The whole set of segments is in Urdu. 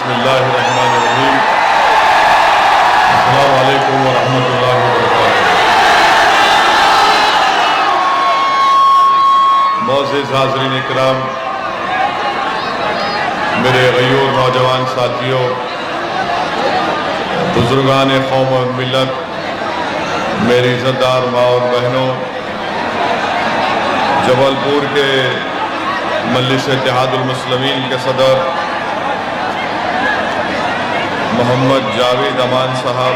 بسم اللہ الرحمن الرحیم۔ السلام علیکم ورحمۃ اللہ وبرکاتہ۔ معزز حاضرین اکرام، میرے غیور نوجوان ساتھیوں، بزرگان قوم اور ملت، میری عزت دار ماں اور بہنوں، جبل پور کے مجلس اتحاد المسلمین کے صدر محمد جاوید امان صاحب،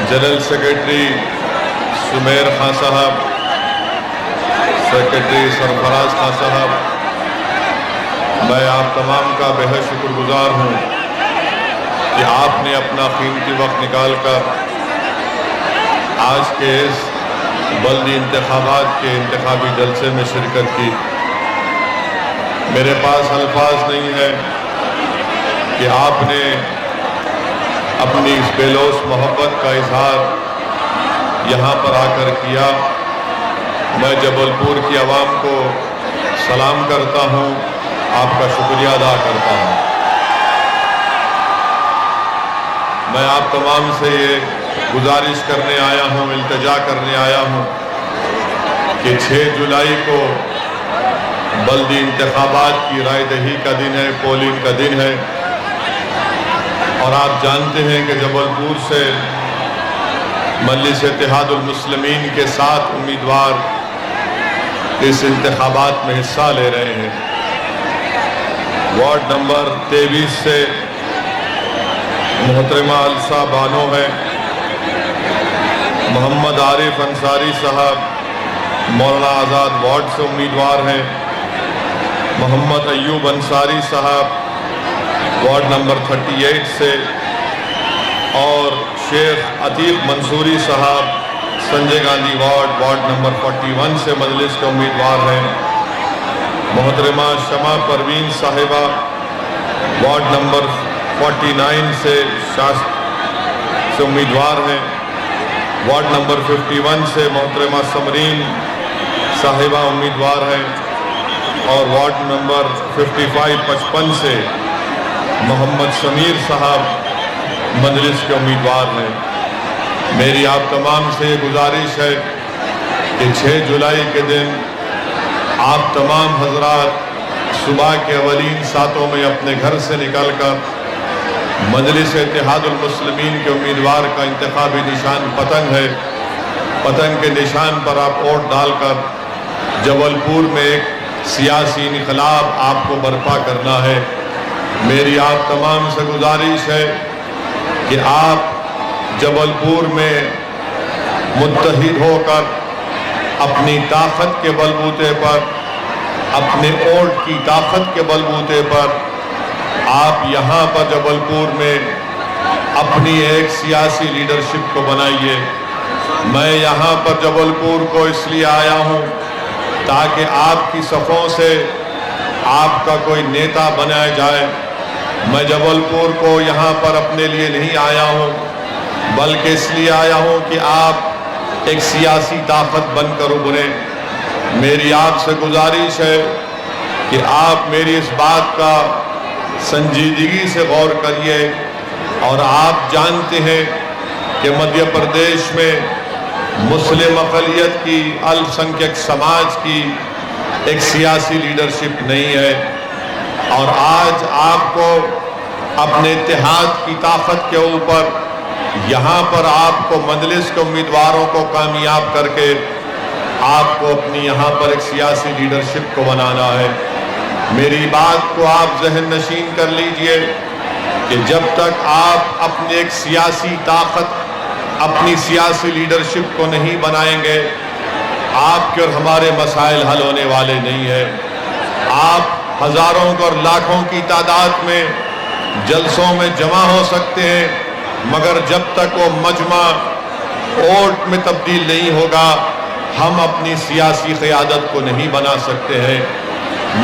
جنرل سیکرٹری سمیر خان صاحب، سیکرٹری سرفراز خان صاحب، میں آپ تمام کا بے حد شکر گزار ہوں کہ آپ نے اپنا قیمتی وقت نکال کر آج کے اس بلدی انتخابات کے انتخابی جلسے میں شرکت کی۔ میرے پاس الفاظ نہیں ہے کہ آپ نے اپنی اس بے لوث محبت کا اظہار یہاں پر آ کر کیا۔ میں جبل پور کی عوام کو سلام کرتا ہوں، آپ کا شکریہ ادا کرتا ہوں۔ میں آپ تمام سے یہ گزارش کرنے آیا ہوں، التجا کرنے آیا ہوں کہ 6 جولائی کو بلدی انتخابات کی رائے دہی کا دن ہے، پولنگ کا دن ہے، اور آپ جانتے ہیں کہ جبل پور سے مجلس اتحاد المسلمین کے 7 امیدوار اس انتخابات میں حصہ لے رہے ہیں۔ وارڈ نمبر 23 سے محترمہ السا بانو ہے، محمد عارف انصاری صاحب مولانا آزاد وارڈ سے امیدوار ہیں، محمد ایوب انصاری صاحب وارڈ نمبر 38 سے، اور شیخ عتیق منصوری صاحب سنجے گاندھی وارڈ نمبر 41 سے مجلس کے امیدوار ہیں، محترمہ شمع پروین صاحبہ وارڈ نمبر 49 سے امیدوار ہیں، وارڈ نمبر 51 سے محترمہ سمرین صاحبہ امیدوار ہیں، اور وارڈ نمبر 55 سے محمد سمیر صاحب مجلس کے امیدوار ہیں۔ میری آپ تمام سے یہ گزارش ہے کہ 6 جولائی کے دن آپ تمام حضرات صبح کے اولین ساعتوں میں اپنے گھر سے نکل کر مجلس اتحاد المسلمین کے امیدوار کا انتخابی نشان پتنگ ہے، پتنگ کے نشان پر آپ ووٹ ڈال کر جبل پور میں ایک سیاسی انقلاب آپ کو برپا کرنا ہے۔ میری آپ تمام سے گزارش ہے کہ آپ جبل پور میں متحد ہو کر اپنی طاقت کے بلبوتے پر، اپنے ووٹ کی طاقت کے بلبوتے پر آپ یہاں پر جبل پور میں اپنی ایک سیاسی لیڈرشپ کو بنائیے۔ میں یہاں پر جبل پور کو اس لیے آیا ہوں تاکہ آپ کی صفوں سے آپ کا کوئی نیتا بنایا جائے۔ میں جبل پور کو یہاں پر اپنے لیے نہیں آیا ہوں، بلکہ اس لیے آیا ہوں کہ آپ ایک سیاسی طاقت بن کر ابھریں۔ میری آپ سے گزارش ہے کہ آپ میری اس بات کا سنجیدگی سے غور کریے، اور آپ جانتے ہیں کہ مدھیہ پردیش میں مسلم اقلیت کی، الپ سنکھیک سماج کی ایک سیاسی لیڈرشپ نہیں ہے، اور آج آپ کو اپنے اتحاد کی طاقت کے اوپر یہاں پر آپ کو مجلس کے امیدواروں کو کامیاب کر کے آپ کو اپنی یہاں پر ایک سیاسی لیڈرشپ کو بنانا ہے۔ میری بات کو آپ ذہن نشین کر لیجئے کہ جب تک آپ اپنی ایک سیاسی طاقت، اپنی سیاسی لیڈرشپ کو نہیں بنائیں گے، آپ کے اور ہمارے مسائل حل ہونے والے نہیں ہیں۔ آپ ہزاروں اور لاکھوں کی تعداد میں جلسوں میں جمع ہو سکتے ہیں، مگر جب تک وہ مجمع ووٹ میں تبدیل نہیں ہوگا، ہم اپنی سیاسی قیادت کو نہیں بنا سکتے ہیں۔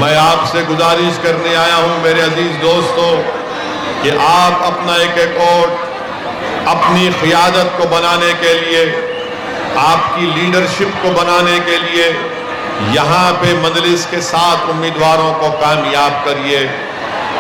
میں آپ سے گزارش کرنے آیا ہوں میرے عزیز دوستو کہ آپ اپنا ایک ووٹ اپنی قیادت کو بنانے کے لیے، آپ کی لیڈرشپ کو بنانے کے لیے یہاں پہ مجلس کے 7 امیدواروں کو کامیاب کریے۔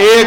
1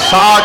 60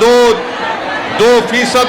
2%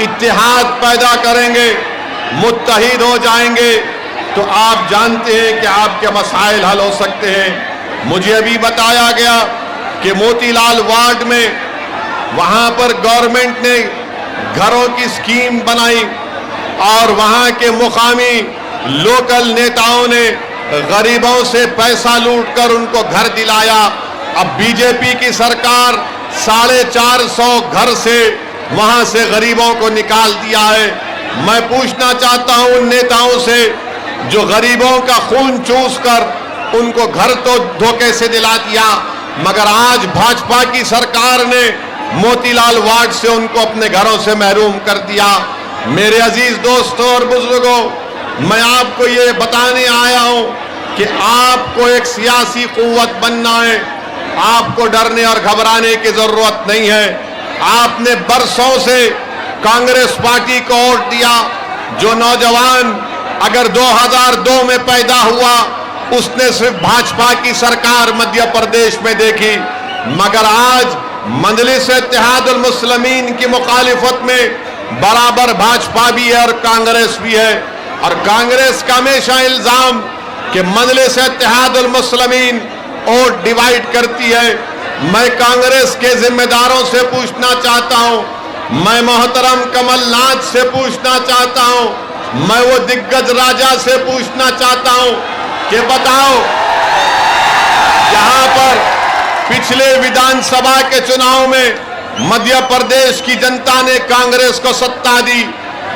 اتحاد پیدا کریں گے, متحد ہو جائیں گے, تو آپ جانتے ہیں کہ آپ کے مسائل حل ہو سکتے ہیں. مجھے ابھی بتایا گیا کہ موتی لال وارڈ میں وہاں پر گورنمنٹ نے گھروں کی اسکیم بنائی اور وہاں کے مقامی لوکل نیتاؤں نے غریبوں سے پیسہ لوٹ کر ان کو گھر دلایا. اب بی جے پی کی سرکار 450 گھر سے وہاں سے غریبوں کو نکال دیا ہے. میں پوچھنا چاہتا ہوں ان نیتاؤں سے جو غریبوں کا خون چوس کر ان کو گھر تو دھوکے سے دلا دیا, مگر آج بھاجپا کی سرکار نے موتی لال وارڈ سے ان کو اپنے گھروں سے محروم کر دیا. میرے عزیز دوستوں اور بزرگوں, میں آپ کو یہ بتانے آیا ہوں کہ آپ کو ایک سیاسی قوت بننا ہے. آپ کو ڈرنے اور گھبرانے کی ضرورت نہیں ہے. آپ نے برسوں سے کانگریس پارٹی کو ووٹ دیا. جو نوجوان اگر 2002 میں پیدا ہوا اس نے صرف بھاجپا کی سرکار مدھیہ پردیش میں دیکھی, مگر آج مجلس اتحاد المسلمین کی مخالفت میں برابر بھاجپا بھی ہے اور کانگریس بھی ہے. اور کانگریس کا ہمیشہ الزام کہ مجلس اتحاد المسلمین ووٹ ڈیوائیڈ کرتی ہے. میں کانگریس کے ذمہ داروں سے پوچھنا چاہتا ہوں, میں محترم کمل ناتھ سے پوچھنا چاہتا ہوں, میں وہ دگگج راجا سے پوچھنا چاہتا ہوں کہ بتاؤ, جہاں پر پچھلے ودھان سبھا کے چناؤ میں مدھیہ پردیش کی جنتا نے کانگریس کو ستا دی,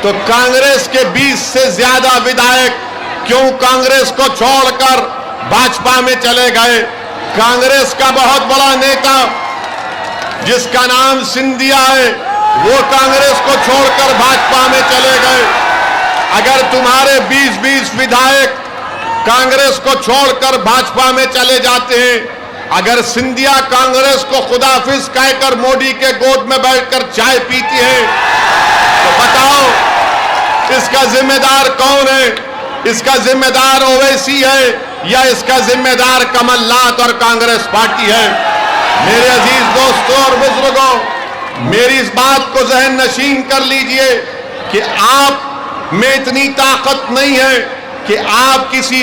تو کانگریس کے 20 سے زیادہ ودھائک کیوں کانگریس کو چھوڑ کر بھاجپا میں چلے گئے؟ کانگریس کا بہت بڑا نیتا جس کا نام سندھیا ہے وہ کانگریس کو چھوڑ کر بھاجپا میں چلے گئے. اگر تمہارے 20 ودھائک کانگریس کو چھوڑ کر بھاجپا میں چلے جاتے ہیں, اگر سندھیا کانگریس کو خداحافظ کہہ کر موڈی کے گود میں بیٹھ کر چائے پیتی ہے, تو بتاؤ اس کا ذمہ دار کون ہے؟ اس کا ذمہ دار اویسی ہے یا اس کا ذمہ دار کمل ناتھ اور کانگریس پارٹی ہے؟ میرے عزیز دوستوں اور بزرگوں, میری اس بات کو ذہن نشین کر لیجئے کہ آپ میں اتنی طاقت نہیں ہے کہ آپ کسی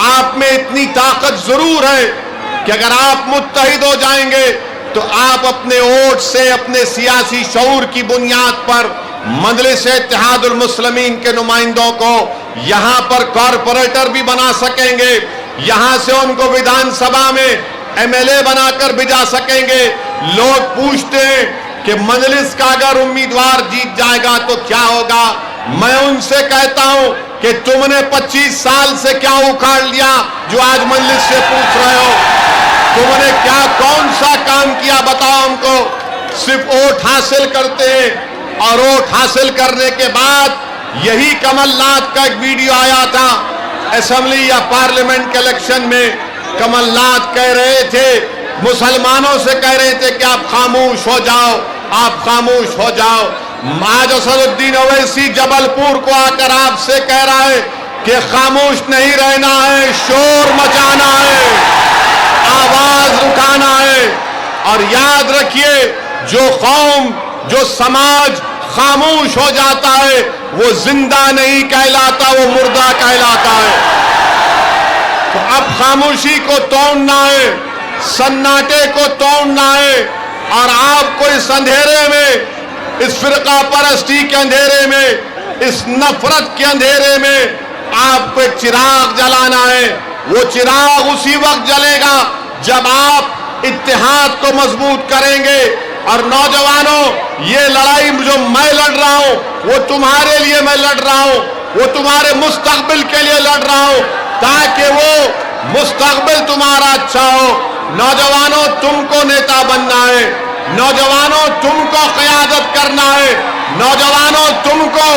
آپ میں اتنی طاقت ضرور ہے کہ اگر آپ متحد ہو جائیں گے تو آپ اپنے ووٹ سے اپنے سیاسی شعور کی بنیاد پر مجلس اتحاد المسلمین کے نمائندوں کو یہاں پر کارپوریٹر بھی بنا سکیں گے, یہاں سے ان کو ودھان سبھا میں MLA بنا کر بھیجا سکیں گے. لوگ پوچھتے ہیں کہ مجلس کا اگر امیدوار جیت جائے گا تو کیا ہوگا؟ میں ان سے کہتا ہوں کہ تم نے 25 سال سے کیا اکھاڑ لیا جو آج مجلس سے پوچھ رہے ہو؟ تم نے کیا کون سا کام کیا بتاؤ ہم کو؟ صرف ووٹ حاصل کرتے ہیں, اور ووٹ حاصل کرنے کے بعد یہی کمل ناتھ کا ایک ویڈیو آیا تھا اسمبلی یا پارلیمنٹ کے الیکشن میں. کمل ناتھ کہہ رہے تھے, مسلمانوں سے کہہ رہے تھے کہ آپ خاموش ہو جاؤ, آپ خاموش ہو جاؤ. آج اسد الدین اویسی جبل پور کو آ کر آپ سے کہہ رہا ہے کہ خاموش نہیں رہنا ہے, شور مچانا ہے, آواز اٹھانا ہے. اور یاد رکھیے, جو قوم جو سماج خاموش ہو جاتا ہے وہ زندہ نہیں کہلاتا, وہ مردہ کہلاتا ہے. تو اب خاموشی کو توڑنا ہے, سناٹے کو توڑنا ہے, اور آپ کو اس اندھیرے میں, اس فرقہ پرستی کے اندھیرے میں, اس نفرت کے اندھیرے میں آپ کو ایک چراغ جلانا ہے. وہ چراغ اسی وقت جلے گا جب آپ اتحاد کو مضبوط کریں گے. اور نوجوانوں, یہ لڑائی جو میں لڑ رہا ہوں وہ تمہارے لیے میں لڑ رہا ہوں, وہ تمہارے مستقبل کے لیے لڑ رہا ہوں تاکہ وہ مستقبل تمہارا اچھا ہو. نوجوانوں, تم کو نیتا بننا ہے, نوجوانوں تم کو قیادت کرنا ہے, نوجوانوں تم کو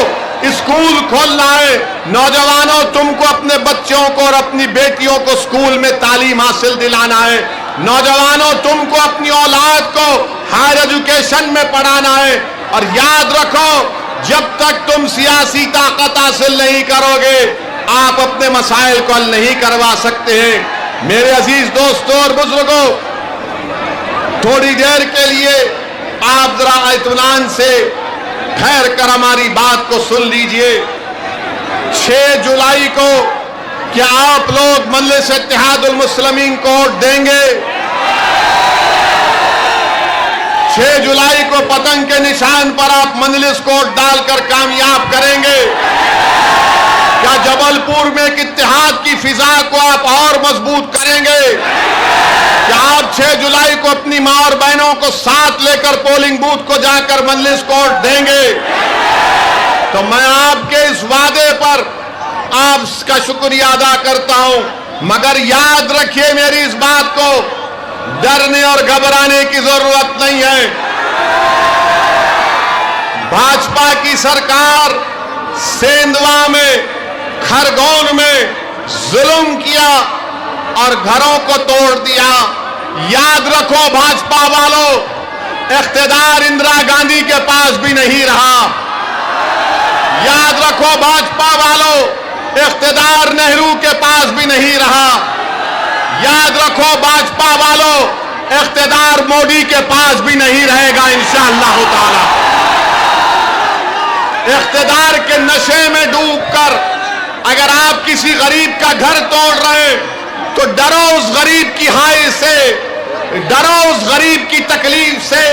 اسکول کھولنا ہے, نوجوانوں تم کو اپنے بچوں کو اور اپنی بیٹیوں کو اسکول میں تعلیم حاصل دلانا ہے, نوجوانوں تم کو اپنی اولاد کو ہائر ایجوکیشن میں پڑھانا ہے. اور یاد رکھو, جب تک تم سیاسی طاقت حاصل نہیں کرو گے آپ اپنے مسائل کو حل نہیں کروا سکتے ہیں. میرے عزیز دوستوں اور بزرگوں, تھوڑی دیر کے لیے آپ ذرا اطمینان سے ٹھہر کر ہماری بات کو سن لیجئے. 6 جولائی کو کیا آپ لوگ مجلس اتحاد المسلمین کو ووٹ دیں گے؟ 6 جولائی کو پتنگ کے نشان پر آپ مجلس کو ووٹ ڈال کر کامیاب کریں گے؟ کیا جبل پور میں ایک اتحاد کی فضا کو آپ اور مضبوط کریں گے؟ کیا آپ 6 جولائی کو اپنی ماں اور بہنوں کو ساتھ لے کر پولنگ بوتھ کو جا کر مجلس کو ووٹ دیں گے؟ تو میں آپ کے اس وعدے پر آپ کا شکریہ ادا کرتا ہوں، مگر یاد رکھیے میری اس بات کو، ڈرنے اور گھبرانے کی ضرورت نہیں ہے. بھاجپا کی سرکار سیندوا میں، کھرگون میں ظلم کیا اور گھروں کو توڑ دیا. یاد رکھو بھاجپا والوں، اقتدار اندرا گاندھی کے پاس بھی نہیں رہا. یاد رکھو بھاجپا والوں، اقتدار نہرو کے پاس بھی نہیں رہا. یاد رکھو بھاجپا والوں، اقتدار مودی کے پاس بھی نہیں رہے گا انشاءاللہ تعالی. اقتدار کے نشے میں ڈوب کر اگر آپ کسی غریب کا گھر توڑ رہے ہیں تو ڈرو اس غریب کی ہائے سے، ڈرو اس غریب کی تکلیف سے،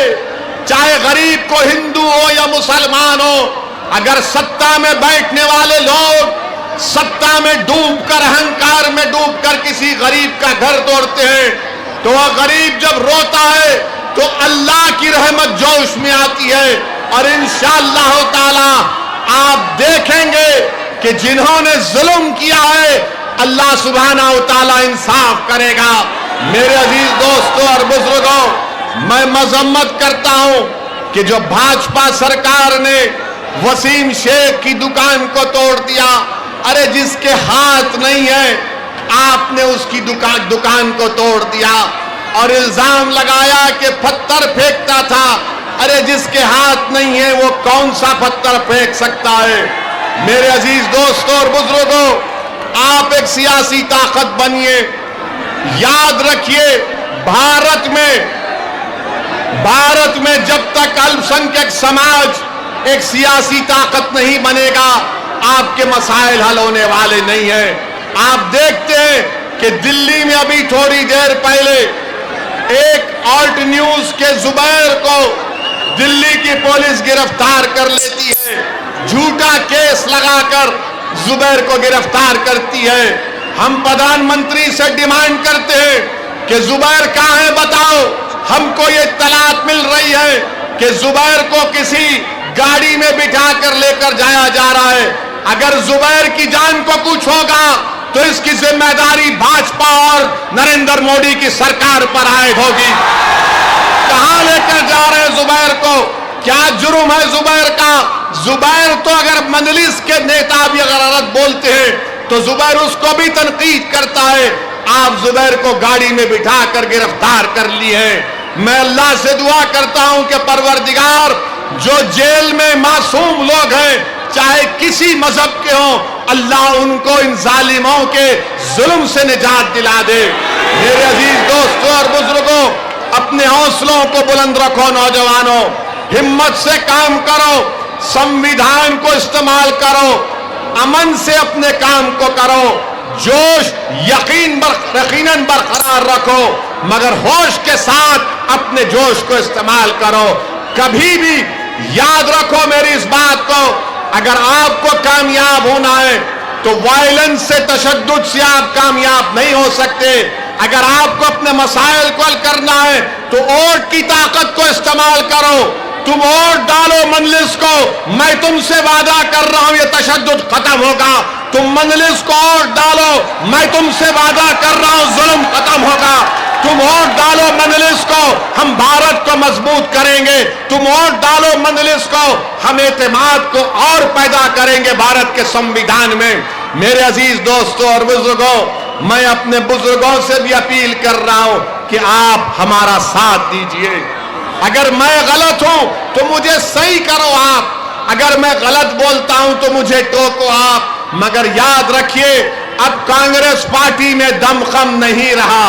چاہے غریب کو ہندو ہو یا مسلمان ہو. اگر ستا میں بیٹھنے والے لوگ ستا میں ڈوب کر، اہنکار میں ڈوب کر کسی غریب کا گھر توڑتے ہیں تو وہ غریب جب روتا ہے تو اللہ کی رحمت جوش میں آتی ہے، اور انشاءاللہ تعالی آپ دیکھیں گے کہ جنہوں نے ظلم کیا ہے اللہ سبحانہ و تعالی انصاف کرے گا. میرے عزیز دوستوں اور بزرگوں، میں مذمت کرتا ہوں کہ جو بھاجپا سرکار نے وسیم شیخ کی دکان کو توڑ دیا. ارے جس کے ہاتھ نہیں ہے آپ نے اس کی دکان کو توڑ دیا اور الزام لگایا کہ پتھر پھینکتا تھا. ارے جس کے ہاتھ نہیں ہے وہ کون سا پتھر پھینک سکتا ہے؟ میرے عزیز دوستوں اور بزرگوں، آپ ایک سیاسی طاقت بنیے. یاد رکھیے بھارت میں جب تک الپ سنکھیک سماج ایک سیاسی طاقت نہیں بنے گا آپ کے مسائل حل ہونے والے نہیں ہیں. آپ دیکھتے ہیں کہ دلی میں ابھی تھوڑی دیر پہلے ایک آلٹ نیوز کے زبیر کو دلی کی پولیس گرفتار کر لیتی ہے، جھوٹا کیس لگا کر زبیر کو گرفتار کرتی ہے. ہم پردھان منتری سے ڈیمانڈ کرتے ہیں کہ زبیر کہاں ہے بتاؤ. ہم کو یہ اطلاعات مل رہی ہے کہ زبیر کو کسی گاڑی میں بٹھا کر لے کر جایا جا رہا ہے. اگر زبیر کی جان کو کچھ ہوگا تو اس کی ذمہ داری بھاجپا اور نریندر مودی کی سرکار پر عائد ہوگی. کہاں لے کر جا رہے ہیں زبیر کو؟ کیا جرم ہے زبیر کا؟ زبیر تو اگر مجلس کے نیتا بھی اگر غلط بولتے ہیں تو زبیر اس کو بھی تنقید کرتا ہے. آپ زبیر کو گاڑی میں بٹھا کر گرفتار کر لی ہے. میں اللہ سے دعا کرتا ہوں کہ پروردگار جو جیل میں معصوم لوگ ہیں چاہے کسی مذہب کے ہوں، اللہ ان کو ان ظالموں کے ظلم سے نجات دلا دے. میرے عزیز دوستوں اور بزرگوں، اپنے حوصلوں کو بلند رکھو. نوجوانوں، ہمت سے کام کرو، سمویدھان کو استعمال کرو، امن سے اپنے کام کو کرو، جوش یقیناً برقرار رکھو، مگر ہوش کے ساتھ اپنے جوش کو استعمال کرو. کبھی بھی یاد رکھو میری اس بات کو، اگر آپ کو کامیاب ہونا ہے تو وائلنس سے، تشدد سے آپ کامیاب نہیں ہو سکتے. اگر آپ کو اپنے مسائل کو حل کرنا ہے تو ووٹ کی طاقت کو استعمال کرو. تم ووٹ ڈالو مجلس کو، میں تم سے وعدہ کر رہا ہوں یہ تشدد ختم ہوگا. تم مجلس کو ووٹ ڈالو، میں تم سے وعدہ کر رہا ہوں ظلم ختم ہوگا. تم ووٹ ڈالو مجلس کو، ہم بھارت کو مضبوط کریں گے. تم ووٹ ڈالو مجلس کو، ہم اعتماد کو اور پیدا کریں گے بھارت کے سمویدھان میں. میرے عزیز دوستوں اور بزرگوں، میں اپنے بزرگوں سے بھی اپیل کر رہا ہوں کہ آپ ہمارا ساتھ دیجئے. اگر میں غلط ہوں تو مجھے صحیح کرو آپ، اگر میں غلط بولتا ہوں تو مجھے ٹوکو آپ، مگر یاد رکھیے اب کانگریس پارٹی میں دم خم نہیں رہا.